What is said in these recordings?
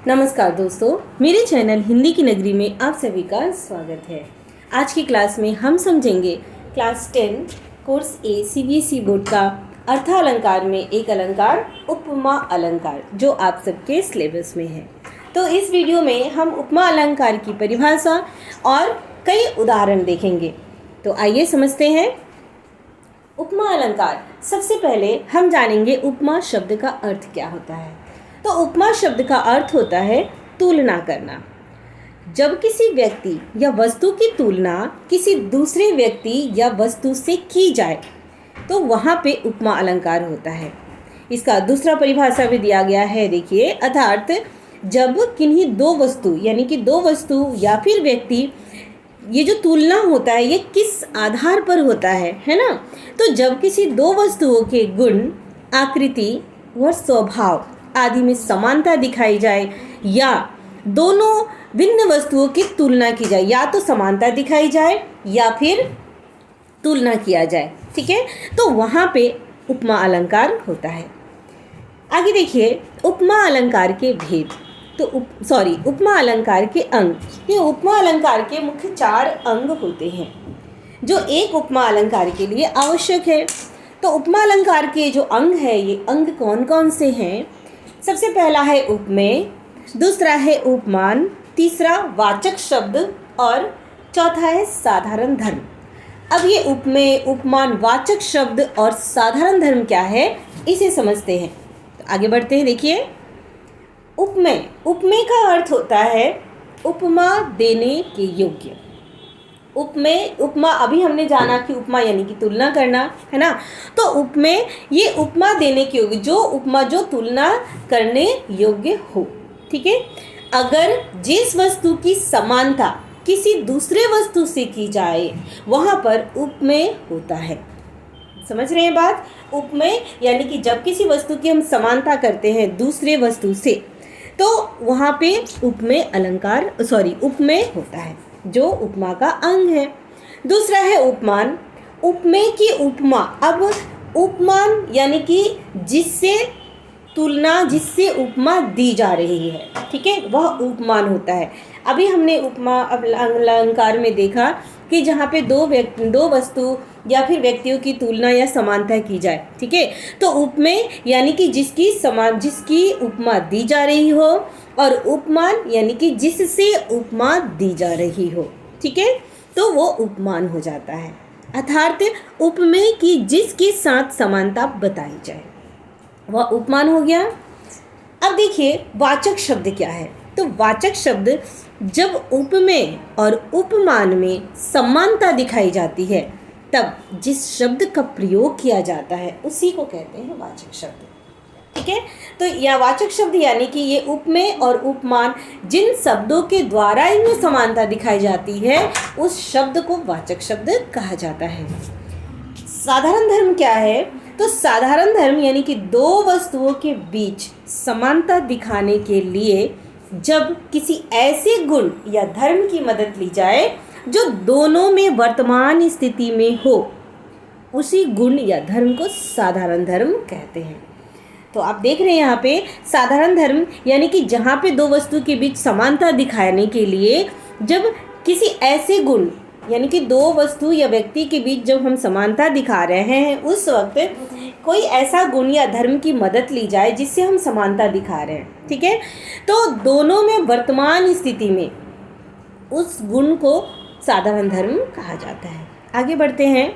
नमस्कार दोस्तों, मेरे चैनल हिंदी की नगरी में आप सभी का स्वागत है। आज की क्लास में हम समझेंगे क्लास 10 कोर्स ए सीबीएसई बोर्ड का अर्थालंकार में एक अलंकार उपमा अलंकार जो आप सबके सिलेबस में है। तो इस वीडियो में हम उपमा अलंकार की परिभाषा और कई उदाहरण देखेंगे। तो आइए समझते हैं उपमा अलंकार। सबसे पहले हम जानेंगे उपमा शब्द का अर्थ क्या होता है। तो उपमा शब्द का अर्थ होता है तुलना करना। जब किसी व्यक्ति या वस्तु की तुलना किसी दूसरे व्यक्ति या वस्तु से की जाए तो वहाँ पे उपमा अलंकार होता है। इसका दूसरा परिभाषा भी दिया गया है, देखिए, अर्थात जब किन्हीं दो वस्तु यानी कि दो वस्तु या फिर व्यक्ति, ये जो तुलना होता है ये किस आधार पर होता है ना। तो जब किसी दो वस्तुओं के गुण, आकृति व स्वभाव आदि में समानता दिखाई जाए या दोनों भिन्न वस्तुओं की तुलना की जाए, या तो समानता दिखाई जाए या फिर तुलना किया जाए, ठीक है, तो वहाँ पे उपमा अलंकार होता है। आगे देखिए उपमा अलंकार के भेद। तो उपमा अलंकार के अंग। ये उपमा अलंकार के मुख्य 4 अंग होते हैं जो एक उपमा अलंकार के लिए आवश्यक है। तो उपमा अलंकार के जो अंग है, ये अंग कौन कौन से हैं? सबसे पहला है उपमेय, दूसरा है उपमान, तीसरा वाचक शब्द और चौथा है साधारण धर्म। अब ये उपमेय, उपमान, वाचक शब्द और साधारण धर्म क्या है, इसे समझते हैं। तो आगे बढ़ते हैं। देखिए उपमेय। उपमेय का अर्थ होता है उपमा देने के योग्य। उपमेय, उपमा, अभी हमने जाना कि उपमा यानी कि तुलना करना, है ना। तो उपमेय ये उपमा देने के योग्य, जो उपमा जो तुलना करने योग्य हो, ठीक है। अगर जिस वस्तु की समानता किसी दूसरे वस्तु से की जाए वहाँ पर उपमेय होता है। समझ रहे हैं बात? उपमेय यानी कि जब किसी वस्तु की हम समानता करते हैं दूसरे वस्तु से, तो वहाँ पे उपमेय अलंकार उपमेय होता है जो उपमा का अंग है। दूसरा है उपमान। उपमेय की उपमा। अब उपमान यानी कि जिससे तुलना, जिससे उपमा दी जा रही है, ठीक है, वह उपमान होता है। अभी हमने उपमा अलंकार में देखा कि जहाँ पे दो वस्तु या फिर व्यक्तियों की तुलना या समानता की जाए, ठीक है, तो उपमेय यानी कि जिसकी उपमा दी जा रही हो, और उपमान यानी कि जिससे उपमा दी जा रही हो, ठीक है, तो वो उपमान हो जाता है। अर्थात उपमेय की जिसके साथ समानता बताई जाए वह उपमान हो गया। अब देखिए वाचक शब्द क्या है। तो वाचक शब्द जब उपमेय और उपमान में समानता दिखाई जाती है तब जिस शब्द का प्रयोग किया जाता है उसी को कहते हैं वाचक शब्द, ठीक है। तो यह वाचक शब्द यानी कि ये उपमेय और उपमान जिन शब्दों के द्वारा इनमें समानता दिखाई जाती है उस शब्द को वाचक शब्द कहा जाता है। साधारण धर्म क्या है? तो साधारण धर्म यानी कि दो वस्तुओं के बीच समानता दिखाने के लिए जब किसी ऐसे गुण या धर्म की मदद ली जाए जो दोनों में वर्तमान स्थिति में हो, उसी गुण या धर्म को साधारण धर्म कहते हैं। तो आप देख रहे हैं यहाँ पे साधारण धर्म यानी कि जहाँ पे दो वस्तु के बीच समानता दिखाने के लिए जब किसी ऐसे गुण यानी कि दो वस्तु या व्यक्ति के बीच जब हम समानता दिखा रहे हैं उस वक्त कोई ऐसा गुण या धर्म की मदद ली जाए जिससे हम समानता दिखा रहे हैं, ठीक है, तो दोनों में वर्तमान स्थिति में उस गुण को साधारण धर्म कहा जाता है। आगे बढ़ते हैं।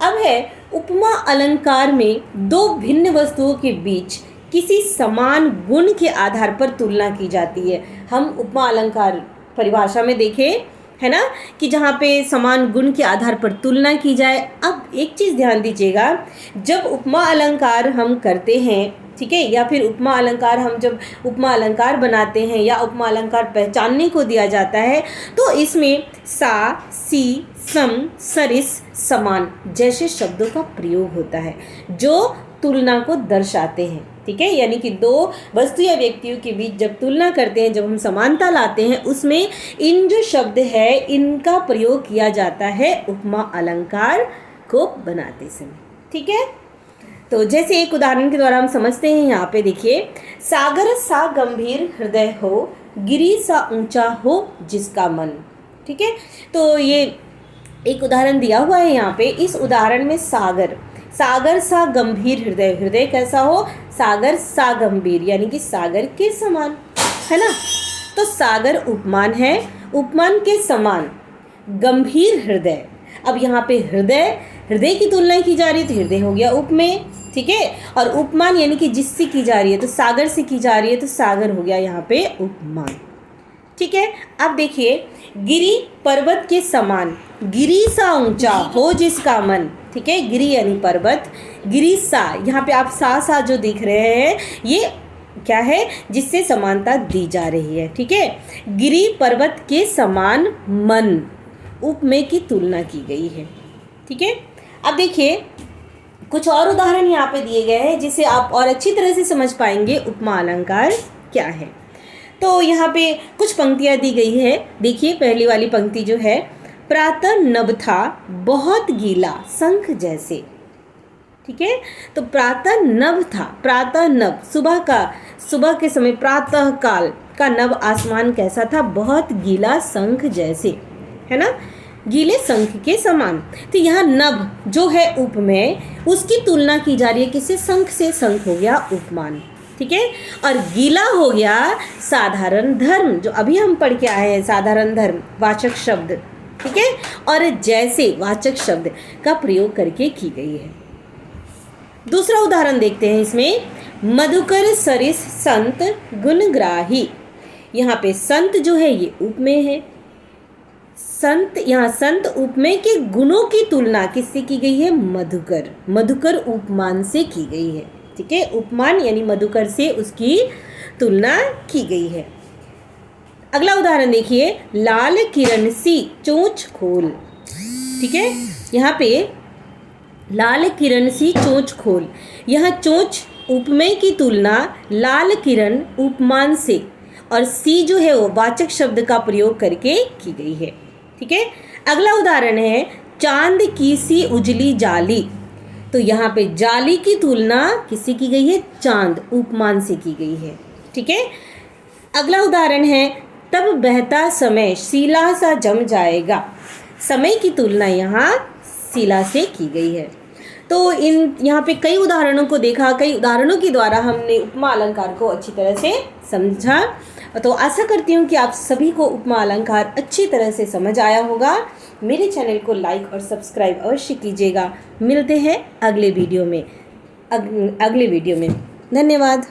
अब है उपमा अलंकार में दो भिन्न वस्तुओं के बीच किसी समान गुण के आधार पर तुलना की जाती है। हम उपमा अलंकार परिभाषा में देखें, है ना, कि जहाँ पे समान गुण के आधार पर तुलना की जाए। अब एक चीज़ ध्यान दीजिएगा, जब उपमा अलंकार हम करते हैं, ठीक है, या फिर उपमा अलंकार हम जब उपमा अलंकार बनाते हैं या उपमा अलंकार पहचानने को दिया जाता है तो इसमें सा, सी, सम, सरिस, समान जैसे शब्दों का प्रयोग होता है जो तुलना को दर्शाते हैं, ठीक है, यानी कि दो वस्तु या व्यक्तियों के बीच जब तुलना करते हैं, जब हम समानता लाते हैं, उसमें इन जो शब्द है इनका प्रयोग किया जाता है उपमा अलंकार को बनाते समय, ठीक है। तो जैसे एक उदाहरण के द्वारा हम समझते हैं, यहाँ पे देखिए, सागर सा गंभीर हृदय हो, गिरी सा ऊंचा हो जिसका मन। ठीक है, तो ये एक उदाहरण दिया हुआ है यहाँ पे। इस उदाहरण में सागर, सागर सा गंभीर हृदय, हृदय कैसा हो, सागर सा गंभीर यानी कि सागर के समान, है ना। तो सागर उपमान है, उपमान के समान गंभीर हृदय। अब यहाँ पे हृदय, हृदय की तुलना की जा रही है तो हृदय हो गया उपमेय, ठीक है। और उपमान यानी कि जिससे की जा रही है, तो सागर से की जा रही है तो सागर हो गया यहाँ पे उपमान, ठीक है। अब देखिए, गिरी पर्वत के समान, गिरी सा ऊंचा हो जिसका मन, ठीक है। गिरी यानी पर्वत, गिरी सा, यहाँ पे आप सा जो दिख रहे हैं ये क्या है, जिससे समानता दी जा रही है, ठीक है। गिरी पर्वत के समान मन, उपमेय की तुलना की गई है, ठीक है। अब देखिए, कुछ और उदाहरण यहाँ पे दिए गए हैं जिसे आप और अच्छी तरह से समझ पाएंगे उपमा अलंकार क्या है। तो यहाँ पे कुछ पंक्तियाँ दी गई है। देखिए, पहली वाली पंक्ति जो है, प्रातः नभ था बहुत गीला शंख जैसे, ठीक है। तो प्रातः नभ था, प्रातः नभ सुबह का, सुबह के समय प्रातः काल का नभ आसमान कैसा था, बहुत गीला शंख जैसे, है ना, गीले शंख के समान। तो यहाँ नभ जो है उपमेय, उसकी तुलना की जा रही है किससे, शंख से, शंख हो गया उपमान, ठीक है। और गीला हो गया साधारण धर्म, जो अभी हम पढ़ के आए हैं, साधारण धर्म वाचक शब्द, ठीक है। और जैसे वाचक शब्द का प्रयोग करके की गई है। दूसरा उदाहरण देखते हैं इसमें, मधुकर सरिस संत गुणग्राही। यहाँ पे संत जो है ये उपमेय है। संत, यहाँ संत उपमेय के गुणों की तुलना किससे की गई है, मधुकर, मधुकर उपमान से की गई है, ठीक है। उपमान यानी मधुकर से उसकी तुलना की गई है। अगला उदाहरण देखिए, लाल किरण सी चोंच खोल, ठीक है। यहाँ पे लाल किरण सी चोंच खोल, यहाँ चोंच उपमेय की तुलना लाल किरण उपमान से, और सी जो है वो वाचक शब्द का प्रयोग करके की गई है, ठीक है। अगला उदाहरण है, चांद की सी उजली जाली। तो यहाँ पे जाली की तुलना किससे की गई है, चांद उपमान से की गई है, ठीक है। अगला उदाहरण है, तब बहता समय शीला सा जम जाएगा। समय की तुलना यहाँ शीला से की गई है। तो इन यहाँ पे कई उदाहरणों को देखा, कई उदाहरणों के द्वारा हमने उपमा अलंकार को अच्छी तरह से समझा। तो आशा करती हूँ कि आप सभी को उपमा अलंकार अच्छी तरह से समझ आया होगा। मेरे चैनल को लाइक और सब्सक्राइब अवश्य कीजिएगा। मिलते हैं अगले वीडियो में, धन्यवाद।